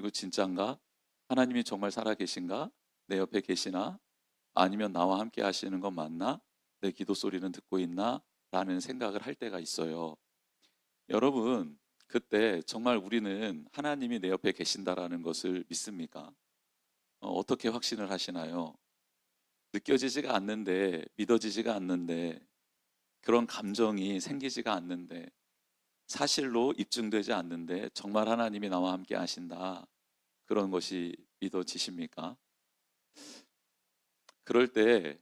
이거 진짠가? 하나님이 정말 살아계신가? 내 옆에 계시나? 아니면 나와 함께 하시는 건 맞나? 내 기도 소리는 듣고 있나? 라는 생각을 할 때가 있어요. 여러분, 그때 정말 우리는 하나님이 내 옆에 계신다라는 것을 믿습니까? 어떻게 확신을 하시나요? 느껴지지가 않는데, 믿어지지가 않는데, 그런 감정이 생기지가 않는데, 사실로 입증되지 않는데, 정말 하나님이 나와 함께 하신다. 그런 것이 믿어지십니까? 그럴 때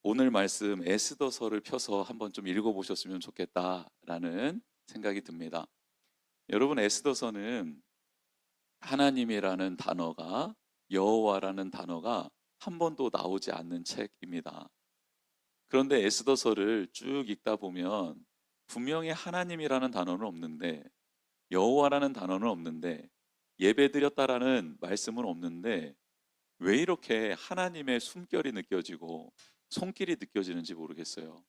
오늘 말씀 에스더서를 펴서 한번 좀 읽어보셨으면 좋겠다라는 생각이 듭니다. 여러분, 에스더서는 하나님이라는 단어가, 여호와라는 단어가 한 번도 나오지 않는 책입니다. 그런데 에스더서를 쭉 읽다 보면 분명히 하나님이라는 단어는 없는데, 여호와라는 단어는 없는데, 예배드렸다라는 말씀은 없는데, 왜 이렇게 하나님의 숨결이 느껴지고 손길이 느껴지는지 모르겠어요.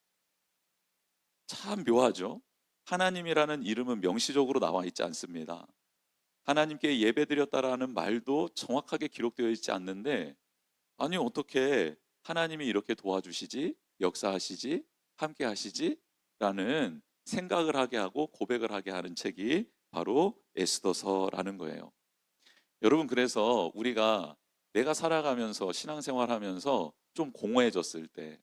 참 묘하죠? 하나님이라는 이름은 명시적으로 나와 있지 않습니다. 하나님께 예배드렸다라는 말도 정확하게 기록되어 있지 않는데, 아니 어떻게 하나님이 이렇게 도와주시지? 역사하시지? 함께 하시지? 라는 생각을 하게 하고 고백을 하게 하는 책이 바로 에스더서라는 거예요. 여러분, 그래서 우리가 내가 살아가면서 신앙생활하면서 좀 공허해졌을 때,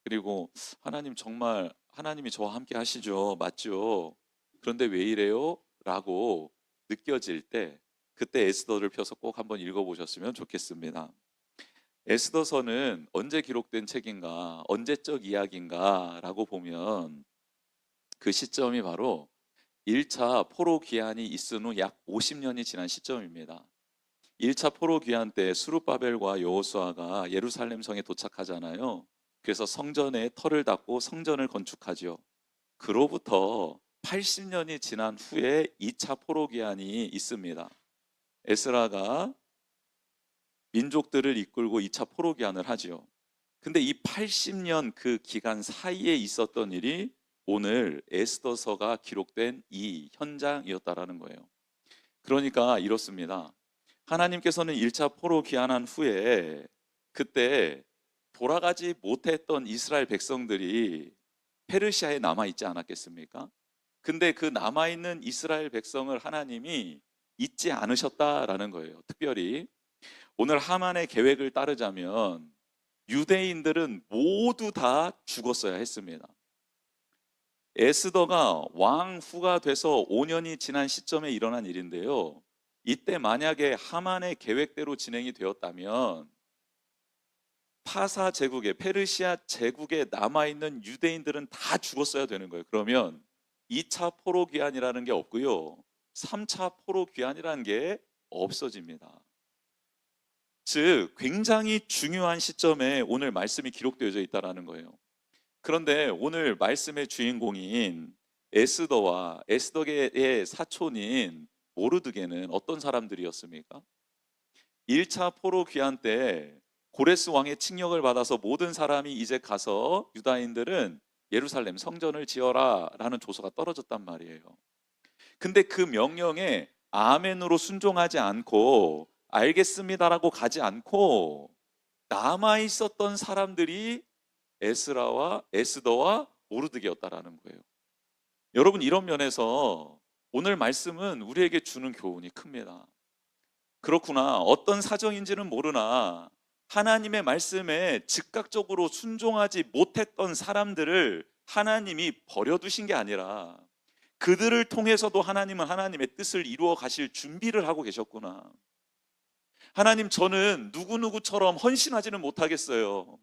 그리고 하나님 정말 하나님이 저와 함께 하시죠, 맞죠? 그런데 왜 이래요? 라고 느껴질 때, 그때 에스더를 펴서 꼭 한번 읽어보셨으면 좋겠습니다. 에스더서는 언제 기록된 책인가, 언제적 이야기인가 라고 보면 그 시점이 바로 1차 포로 귀환이 있은 후 약 50년이 지난 시점입니다. 1차 포로 귀환 때 스룹바벨과 여호수아가 예루살렘 성에 도착하잖아요. 그래서 성전에 터를 닫고 성전을 건축하죠. 그로부터 80년이 지난 후에 2차 포로 귀환이 있습니다. 에스라가 민족들을 이끌고 2차 포로 귀환을 하지요. 근데 이 80년 그 기간 사이에 있었던 일이 오늘 에스더서가 기록된 이 현장이었다라는 거예요. 그러니까 이렇습니다. 하나님께서는 1차 포로 귀환한 후에 그때 돌아가지 못했던 이스라엘 백성들이 페르시아에 남아 있지 않았겠습니까? 근데 그 남아 있는 이스라엘 백성을 하나님이 잊지 않으셨다라는 거예요. 특별히 오늘 하만의 계획을 따르자면 유대인들은 모두 다 죽었어야 했습니다. 에스더가 왕후가 돼서 5년이 지난 시점에 일어난 일인데요. 이때 만약에 하만의 계획대로 진행이 되었다면 파사 제국에, 페르시아 제국에 남아있는 유대인들은 다 죽었어야 되는 거예요. 그러면 2차 포로 귀환이라는 게 없고요. 3차 포로 귀환이라는 게 없어집니다. 즉 굉장히 중요한 시점에 오늘 말씀이 기록되어져 있다는 거예요. 그런데 오늘 말씀의 주인공인 에스더와 에스더의 사촌인 모르드게는 어떤 사람들이었습니까? 1차 포로 귀환 때 고레스 왕의 칙령을 받아서 모든 사람이 이제 가서 유다인들은 예루살렘 성전을 지어라 라는 조서가 떨어졌단 말이에요. 근데 그 명령에 아멘으로 순종하지 않고 알겠습니다라고 가지 않고 남아 있었던 사람들이 에스라와 에스더와 모르드게였다라는 거예요. 여러분, 이런 면에서 오늘 말씀은 우리에게 주는 교훈이 큽니다. 그렇구나, 어떤 사정인지는 모르나 하나님의 말씀에 즉각적으로 순종하지 못했던 사람들을 하나님이 버려두신 게 아니라 그들을 통해서도 하나님은 하나님의 뜻을 이루어 가실 준비를 하고 계셨구나. 하나님, 저는 누구누구처럼 헌신하지는 못하겠어요.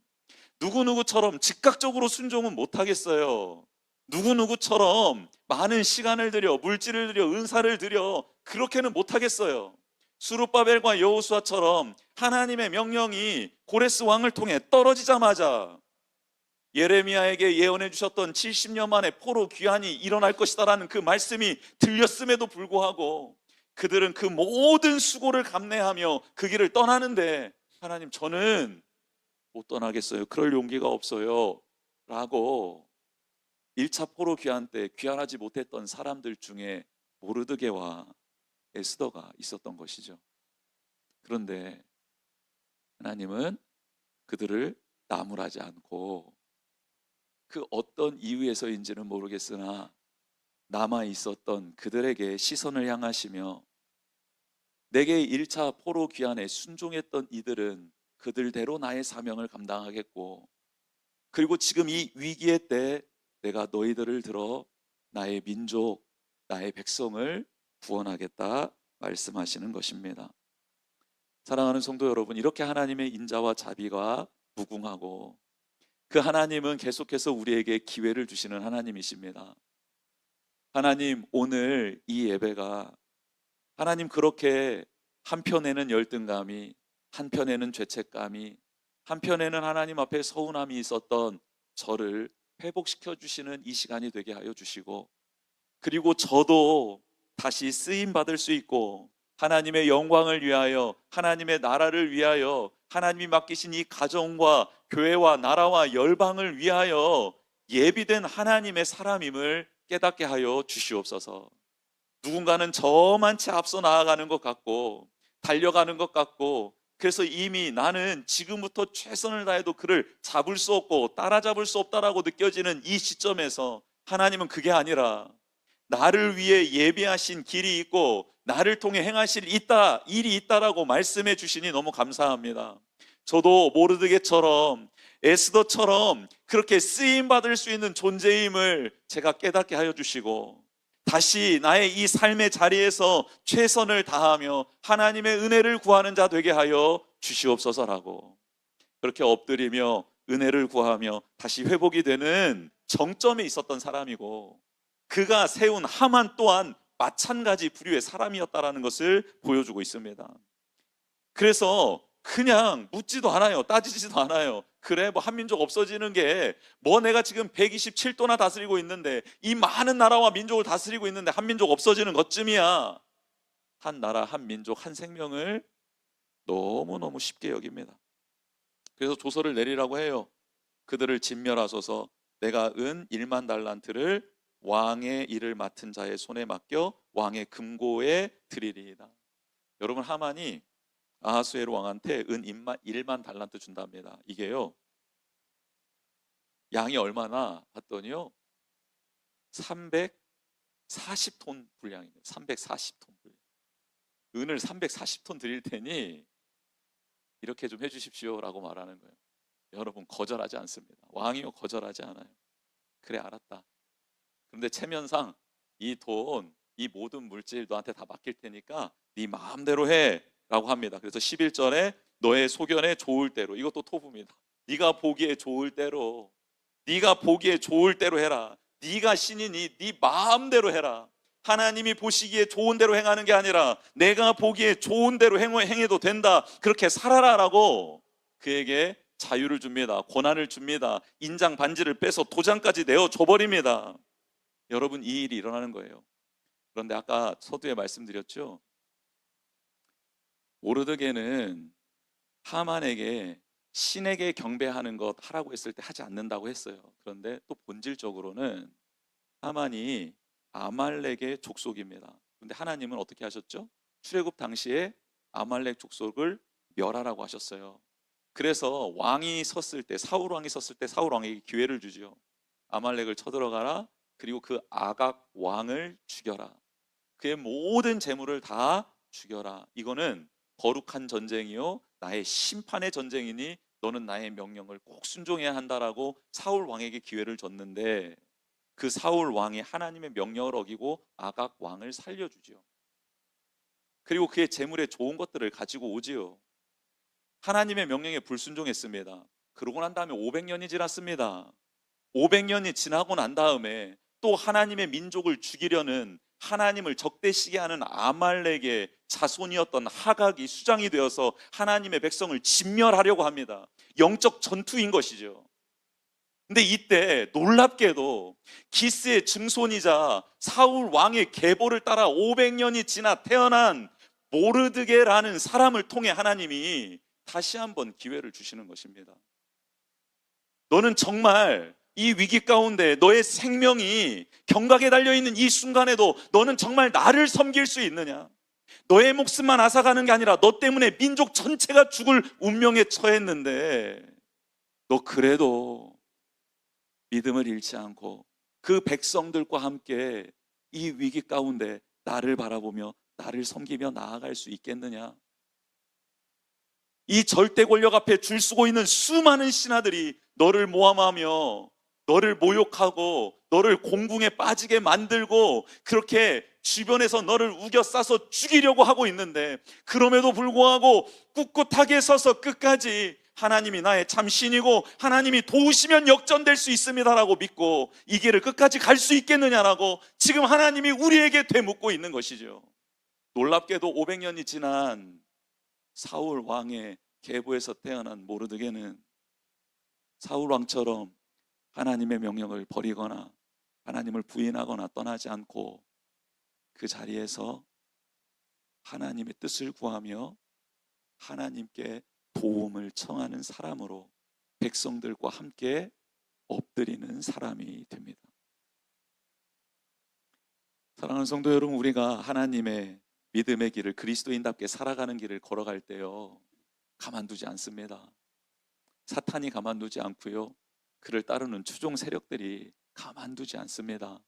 누구누구처럼 즉각적으로 순종은 못하겠어요. 누구누구처럼 많은 시간을 들여, 물질을 들여, 은사를 들여 그렇게는 못하겠어요. 수룹바벨과 여호수아처럼 하나님의 명령이 고레스 왕을 통해 떨어지자마자 예레미야에게 예언해 주셨던 70년 만에 포로 귀환이 일어날 것이다라는 그 말씀이 들렸음에도 불구하고 그들은 그 모든 수고를 감내하며 그 길을 떠나는데, 하나님, 저는 못 떠나겠어요. 그럴 용기가 없어요. 라고 1차 포로 귀환 때 귀환하지 못했던 사람들 중에 모르드게와 에스더가 있었던 것이죠. 그런데 하나님은 그들을 나무라지 않고 그 어떤 이유에서인지는 모르겠으나 남아 있었던 그들에게 시선을 향하시며 내게 1차 포로 귀환에 순종했던 이들은 그들대로 나의 사명을 감당하겠고, 그리고 지금 이 위기의 때 내가 너희들을 들어 나의 민족, 나의 백성을 구원하겠다 말씀하시는 것입니다. 사랑하는 성도 여러분, 이렇게 하나님의 인자와 자비가 무궁하고 그 하나님은 계속해서 우리에게 기회를 주시는 하나님이십니다. 하나님, 오늘 이 예배가 하나님 그렇게 한편에는 열등감이, 한편에는 죄책감이, 한편에는 하나님 앞에 서운함이 있었던 저를 회복시켜 주시는 이 시간이 되게 하여 주시고, 그리고 저도 다시 쓰임 받을 수 있고 하나님의 영광을 위하여, 하나님의 나라를 위하여, 하나님이 맡기신 이 가정과 교회와 나라와 열방을 위하여 예비된 하나님의 사람임을 깨닫게 하여 주시옵소서. 누군가는 저만치 앞서 나아가는 것 같고 달려가는 것 같고, 그래서 이미 나는 지금부터 최선을 다해도 그를 잡을 수 없고 따라잡을 수 없다라고 느껴지는 이 시점에서 하나님은 그게 아니라 나를 위해 예비하신 길이 있고 나를 통해 행하실 일이 있다라고 말씀해 주시니 너무 감사합니다. 저도 모르드게처럼 에스더처럼 그렇게 쓰임받을 수 있는 존재임을 제가 깨닫게 하여 주시고, 다시 나의 이 삶의 자리에서 최선을 다하며 하나님의 은혜를 구하는 자 되게 하여 주시옵소서라고, 그렇게 엎드리며 은혜를 구하며 다시 회복이 되는 정점에 있었던 사람이고, 그가 세운 하만 또한 마찬가지 부류의 사람이었다라는 것을 보여주고 있습니다. 그래서 그냥 묻지도 않아요. 따지지도 않아요. 그래, 뭐 한민족 없어지는 게 뭐, 내가 지금 127도나 다스리고 있는데, 이 많은 나라와 민족을 다스리고 있는데 한민족 없어지는 것쯤이야. 한 나라, 한 민족, 한 생명을 너무너무 쉽게 여깁니다. 그래서 조서를 내리라고 해요. 그들을 진멸하소서. 내가 은 1만 달란트를 왕의 일을 맡은 자의 손에 맡겨 왕의 금고에 드리리이다. 여러분, 하만이 아하수에로 왕한테 은 1만 달란트 준답니다. 이게요, 양이 얼마나 봤더니요 340톤 분량입니다. 340톤 분량. 은을 340톤 드릴 테니 이렇게 좀 해주십시오 라고 말하는 거예요. 여러분, 거절하지 않습니다. 왕이요, 거절하지 않아요. 그래, 알았다. 그런데 체면상 이 돈, 이 모든 물질 너한테 다 맡길 테니까 네 마음대로 해 라고 합니다. 그래서 11절에 너의 소견에 좋을 대로, 이것도 토부입니다. 네가 보기에 좋을 대로, 네가 보기에 좋을 대로 해라. 네가 신이니 네 마음대로 해라. 하나님이 보시기에 좋은 대로 행하는 게 아니라 내가 보기에 좋은 대로 행해도 된다. 그렇게 살아라라고 그에게 자유를 줍니다. 권한을 줍니다. 인장 반지를 빼서 도장까지 내어줘버립니다. 여러분, 이 일이 일어나는 거예요. 그런데 아까 서두에 말씀드렸죠, 모르드게는 하만에게 신에게 경배하는 것 하라고 했을 때 하지 않는다고 했어요. 그런데 또 본질적으로는 하만이 아말렉의 족속입니다. 그런데 하나님은 어떻게 하셨죠? 출애굽 당시에 아말렉 족속을 멸하라고 하셨어요. 그래서 왕이 섰을 때, 사울 왕이 섰을 때 사울 왕에게 기회를 주죠. 아말렉을 쳐들어가라. 그리고 그 아각 왕을 죽여라. 그의 모든 재물을 다 죽여라. 이거는 거룩한 전쟁이요 나의 심판의 전쟁이니 너는 나의 명령을 꼭 순종해야 한다라고 사울 왕에게 기회를 줬는데, 그 사울 왕이 하나님의 명령을 어기고 아각 왕을 살려주죠. 그리고 그의 재물에 좋은 것들을 가지고 오지요. 하나님의 명령에 불순종했습니다. 그러고 난 다음에 500년이 지났습니다. 500년이 지나고 난 다음에 또 하나님의 민족을 죽이려는, 하나님을 적대시게 하는 아말렉의 자손이었던 하각이 수장이 되어서 하나님의 백성을 진멸하려고 합니다. 영적 전투인 것이죠. 근데 이때 놀랍게도 기스의 증손이자 사울 왕의 계보를 따라 500년이 지나 태어난 모르드게라는 사람을 통해 하나님이 다시 한번 기회를 주시는 것입니다. 너는 정말 이 위기 가운데 너의 생명이 경각에 달려있는 이 순간에도 너는 정말 나를 섬길 수 있느냐? 너의 목숨만 앗아가는 게 아니라 너 때문에 민족 전체가 죽을 운명에 처했는데 너 그래도 믿음을 잃지 않고 그 백성들과 함께 이 위기 가운데 나를 바라보며 나를 섬기며 나아갈 수 있겠느냐? 이 절대 권력 앞에 줄 서고 있는 수많은 신하들이 너를 모함하며 너를 모욕하고 너를 공궁에 빠지게 만들고 그렇게 주변에서 너를 우겨싸서 죽이려고 하고 있는데, 그럼에도 불구하고 꿋꿋하게 서서 끝까지 하나님이 나의 참 신이고 하나님이 도우시면 역전될 수 있습니다라고 믿고 이 길을 끝까지 갈 수 있겠느냐라고 지금 하나님이 우리에게 되묻고 있는 것이죠. 놀랍게도 500년이 지난 사울 왕의 계보에서 태어난 모르드게는 사울 왕처럼 하나님의 명령을 버리거나 하나님을 부인하거나 떠나지 않고 그 자리에서 하나님의 뜻을 구하며 하나님께 도움을 청하는 사람으로 백성들과 함께 엎드리는 사람이 됩니다. 사랑하는 성도 여러분, 우리가 하나님의 믿음의 길을, 그리스도인답게 살아가는 길을 걸어갈 때요, 가만두지 않습니다. 사탄이 가만두지 않고요, 그를 따르는 추종 세력들이 가만두지 않습니다.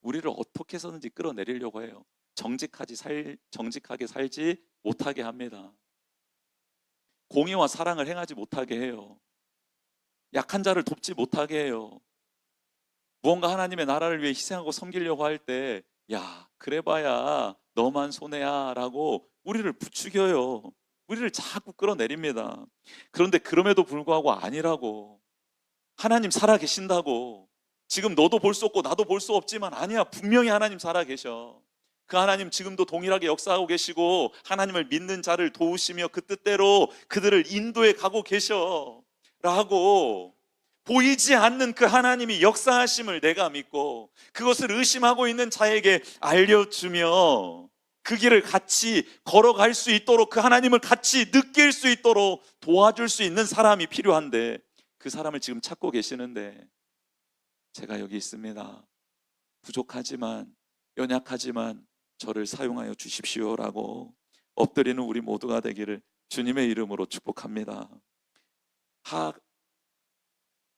우리를 어떻게 해서든지 끌어내리려고 해요. 정직하게 살지 못하게 합니다. 공의와 사랑을 행하지 못하게 해요. 약한 자를 돕지 못하게 해요. 무언가 하나님의 나라를 위해 희생하고 섬기려고 할 때, 야, 그래봐야 너만 손해야 라고 우리를 부추겨요. 우리를 자꾸 끌어내립니다. 그런데 그럼에도 불구하고 아니라고, 하나님 살아계신다고, 지금 너도 볼 수 없고 나도 볼 수 없지만 아니야, 분명히 하나님 살아계셔. 그 하나님 지금도 동일하게 역사하고 계시고 하나님을 믿는 자를 도우시며 그 뜻대로 그들을 인도해 가고 계셔 라고, 보이지 않는 그 하나님이 역사하심을 내가 믿고 그것을 의심하고 있는 자에게 알려주며 그 길을 같이 걸어갈 수 있도록, 그 하나님을 같이 느낄 수 있도록 도와줄 수 있는 사람이 필요한데, 그 사람을 지금 찾고 계시는데, 제가 여기 있습니다. 부족하지만, 연약하지만 저를 사용하여 주십시오라고 엎드리는 우리 모두가 되기를 주님의 이름으로 축복합니다.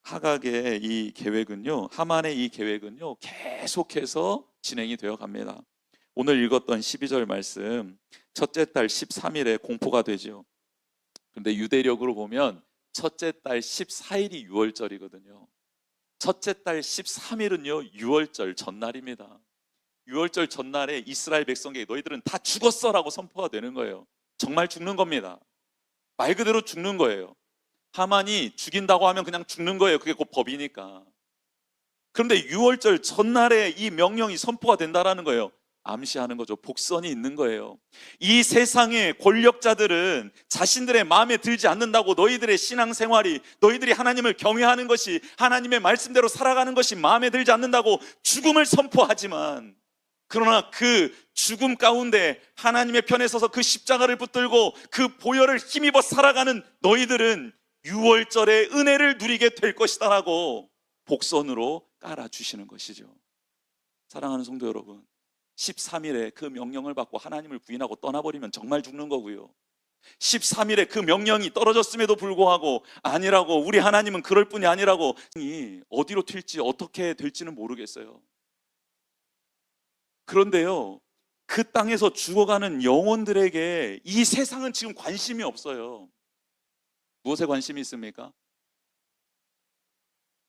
하각의 이 계획은요, 하만의 이 계획은요, 계속해서 진행이 되어 갑니다. 오늘 읽었던 12절 말씀, 첫째 달 13일에 공포가 되죠. 그런데 유대력으로 보면 첫째 달 14일이 6월절이거든요. 첫째 달 13일은요 6월절 전날입니다. 6월절 전날에 이스라엘 백성에게 너희들은 다 죽었어라고 선포가 되는 거예요. 정말 죽는 겁니다. 말 그대로 죽는 거예요. 하만이 죽인다고 하면 그냥 죽는 거예요. 그게 곧 법이니까. 그런데 6월절 전날에 이 명령이 선포가 된다라는 거예요. 암시하는 거죠. 복선이 있는 거예요. 이 세상의 권력자들은 자신들의 마음에 들지 않는다고, 너희들의 신앙생활이, 너희들이 하나님을 경외하는 것이, 하나님의 말씀대로 살아가는 것이 마음에 들지 않는다고 죽음을 선포하지만, 그러나 그 죽음 가운데 하나님의 편에 서서 그 십자가를 붙들고 그 보혈을 힘입어 살아가는 너희들은 6월절의 은혜를 누리게 될 것이다 라고 복선으로 깔아주시는 것이죠. 사랑하는 성도 여러분, 13일에 그 명령을 받고 하나님을 부인하고 떠나버리면 정말 죽는 거고요, 13일에 그 명령이 떨어졌음에도 불구하고 아니라고, 우리 하나님은 그럴 뿐이 아니라고, 어디로 튈지 어떻게 될지는 모르겠어요. 그런데요, 그 땅에서 죽어가는 영혼들에게 이 세상은 지금 관심이 없어요. 무엇에 관심이 있습니까?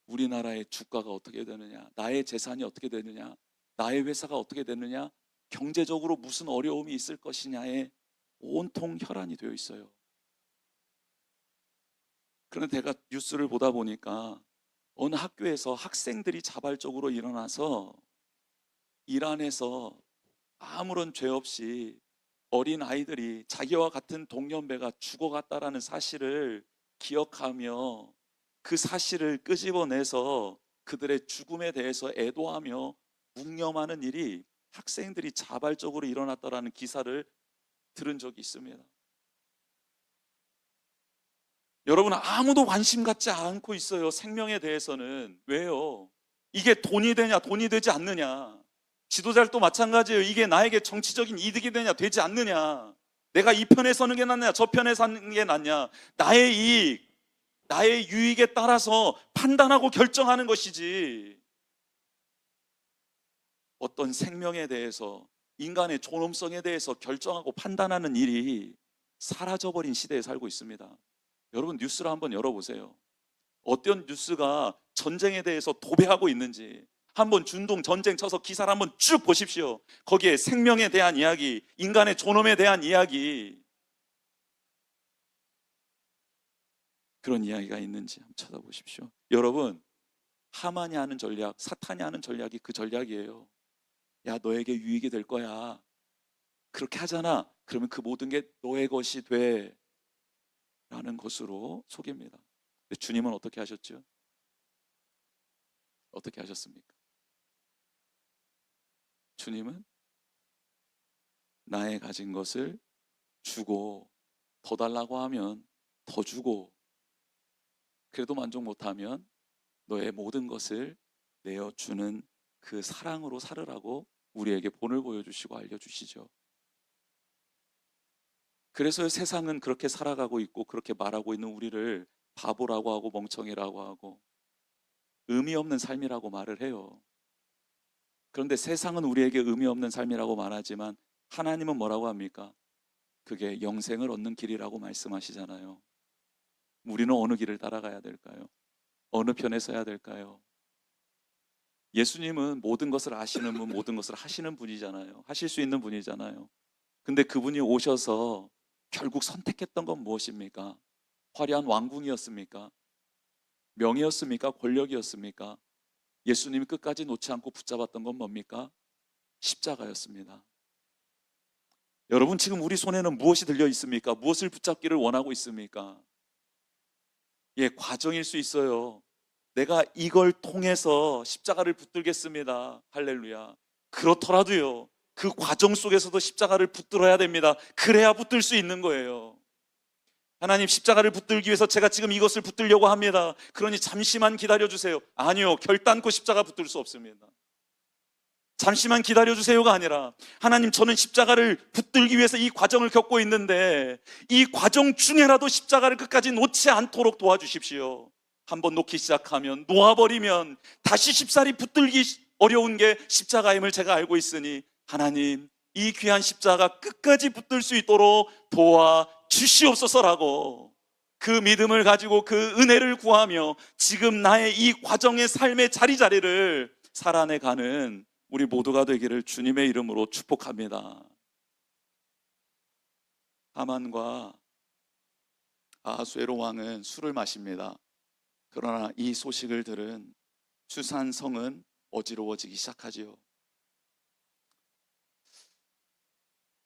우리나라의 주가가 어떻게 되느냐, 나의 재산이 어떻게 되느냐, 나의 회사가 어떻게 되느냐, 경제적으로 무슨 어려움이 있을 것이냐에 온통 혈안이 되어 있어요. 그런데 제가 뉴스를 보다 보니까 어느 학교에서 학생들이 자발적으로 일어나서 이란에서 아무런 죄 없이 어린 아이들이 자기와 같은 동년배가 죽어갔다라는 사실을 기억하며 그 사실을 끄집어내서 그들의 죽음에 대해서 애도하며 묵념하는 일이 학생들이 자발적으로 일어났다라는 기사를 들은 적이 있습니다. 여러분, 아무도 관심 갖지 않고 있어요. 생명에 대해서는. 왜요? 이게 돈이 되냐 돈이 되지 않느냐, 지도자도 마찬가지예요. 이게 나에게 정치적인 이득이 되냐 되지 않느냐, 내가 이 편에 서는 게 낫냐 저 편에 서는 게 낫냐, 나의 이익, 나의 유익에 따라서 판단하고 결정하는 것이지, 어떤 생명에 대해서, 인간의 존엄성에 대해서 결정하고 판단하는 일이 사라져버린 시대에 살고 있습니다. 여러분 뉴스를 한번 열어보세요. 어떤 뉴스가 전쟁에 대해서 도배하고 있는지 한번 준동 전쟁 쳐서 기사를 한번 쭉 보십시오. 거기에 생명에 대한 이야기, 인간의 존엄에 대한 이야기, 그런 이야기가 있는지 한번 찾아보십시오. 여러분, 하만이 하는 전략, 사탄이 하는 전략이 그 전략이에요. 야, 너에게 유익이 될 거야. 그렇게 하잖아. 그러면 그 모든 게 너의 것이 돼. 라는 것으로 속입니다. 근데 주님은 어떻게 하셨죠? 어떻게 하셨습니까? 주님은 나의 가진 것을 주고, 더 달라고 하면 더 주고, 그래도 만족 못하면 너의 모든 것을 내어주는 그 사랑으로 살으라고 우리에게 본을 보여주시고 알려주시죠. 그래서 세상은 그렇게 살아가고 있고 그렇게 말하고 있는 우리를 바보라고 하고 멍청이라고 하고 의미 없는 삶이라고 말을 해요. 그런데 세상은 우리에게 의미 없는 삶이라고 말하지만 하나님은 뭐라고 합니까? 그게 영생을 얻는 길이라고 말씀하시잖아요. 우리는 어느 길을 따라가야 될까요? 어느 편에 서야 될까요? 예수님은 모든 것을 아시는 분, 모든 것을 하시는 분이잖아요. 하실 수 있는 분이잖아요. 근데 그분이 오셔서 결국 선택했던 건 무엇입니까? 화려한 왕궁이었습니까? 명예였습니까? 권력이었습니까? 예수님이 끝까지 놓지 않고 붙잡았던 건 뭡니까? 십자가였습니다. 여러분, 지금 우리 손에는 무엇이 들려 있습니까? 무엇을 붙잡기를 원하고 있습니까? 예, 과정일 수 있어요. 내가 이걸 통해서 십자가를 붙들겠습니다. 할렐루야. 그렇더라도요, 그 과정 속에서도 십자가를 붙들어야 됩니다. 그래야 붙들 수 있는 거예요. 하나님, 십자가를 붙들기 위해서 제가 지금 이것을 붙들려고 합니다. 그러니 잠시만 기다려주세요. 아니요, 결단코 십자가 붙들 수 없습니다. 잠시만 기다려주세요가 아니라, 하나님, 저는 십자가를 붙들기 위해서 이 과정을 겪고 있는데 이 과정 중에라도 십자가를 끝까지 놓지 않도록 도와주십시오. 한번 놓기 시작하면, 놓아버리면 다시 쉽사리 붙들기 어려운 게 십자가임을 제가 알고 있으니 하나님, 이 귀한 십자가 끝까지 붙들 수 있도록 도와주시옵소서라고, 그 믿음을 가지고 그 은혜를 구하며 지금 나의 이 과정의 삶의 자리자리를 살아내가는 우리 모두가 되기를 주님의 이름으로 축복합니다. 하만과 아하수에로 왕은 술을 마십니다. 그러나 이 소식을 들은 수산 성은 어지러워지기 시작하지요.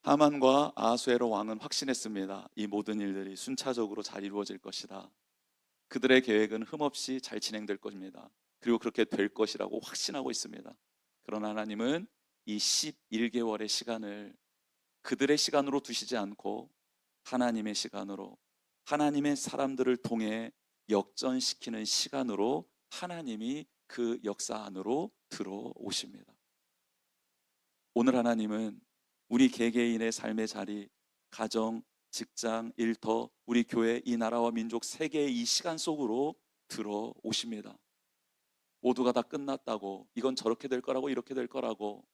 하만과 아하수에로 왕은 확신했습니다. 이 모든 일들이 순차적으로 잘 이루어질 것이다. 그들의 계획은 흠없이 잘 진행될 것입니다. 그리고 그렇게 될 것이라고 확신하고 있습니다. 그러나 하나님은 이 11개월의 시간을 그들의 시간으로 두시지 않고 하나님의 시간으로, 하나님의 사람들을 통해 역전시키는 시간으로 하나님이 그 역사 안으로 들어오십니다. 오늘 하나님은 우리 개개인의 삶의 자리, 가정, 직장, 일터, 우리 교회, 이 나라와 민족, 세계의 이 시간 속으로 들어오십니다. 모두가 다 끝났다고, 이건 저렇게 될 거라고 이렇게 될 거라고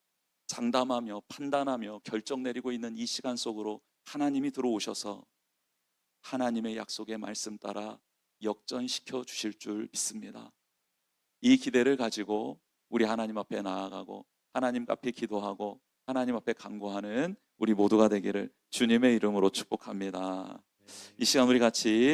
장담하며 판단하며 결정 내리고 있는 이 시간 속으로 하나님이 들어오셔서 하나님의 약속의 말씀 따라 역전시켜 주실 줄 믿습니다. 이 기대를 가지고 우리 하나님 앞에 나아가고 하나님 앞에 기도하고 하나님 앞에 간구하는 우리 모두가 되기를 주님의 이름으로 축복합니다. 이 시간 우리 같이